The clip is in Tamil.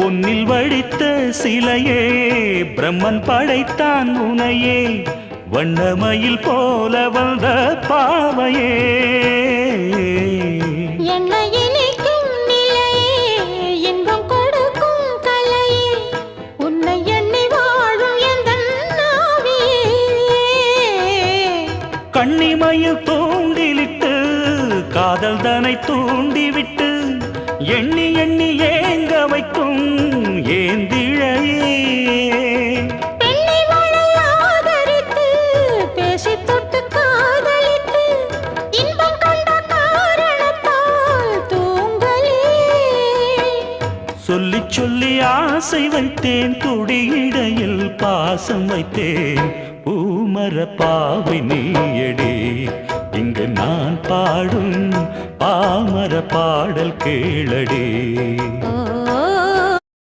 பொன்னில் வடித்த சிலையே பிரம்மன் படைத்தான் உனையே வண்ணமயில் போல வந்த பாவையே கண்ணிமையில் தூண்டிலிட்டு காதல் தனை தூண்டிவிட்டு எண்ணி எண்ணி ஏங்க வைக்கும் ஏந்திழையே சொல்லி சொல்லி ஆசை வைத்தேன் துடியிடையில் பாசம் வைத்தேன் பூமர பாவை நீயடி இங்கு நான் பாடும் பாமர பாடல் கேளடி.